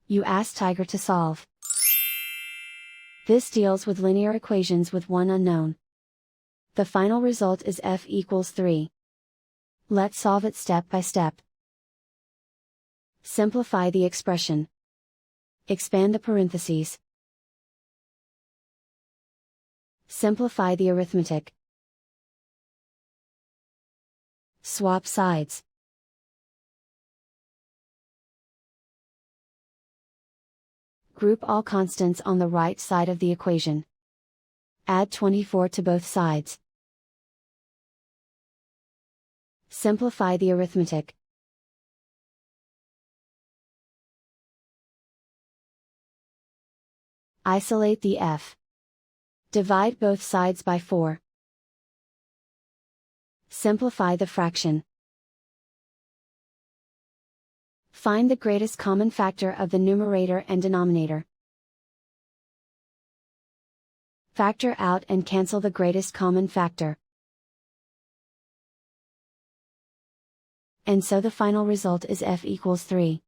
You ask Tiger to solve. This deals with linear equations with one unknown. The final result is f equals 3. Let's solve it step by step. Simplify the expression. Expand the parentheses. Simplify the arithmetic. Swap sides. Group all constants on the right side of the equation. Add 24 to both sides. Simplify the arithmetic. Isolate the f. Divide both sides by 4. Simplify the fraction. Find the greatest common factor of the numerator and denominator. Factor out and cancel the greatest common factor. And so the final result is f equals 3.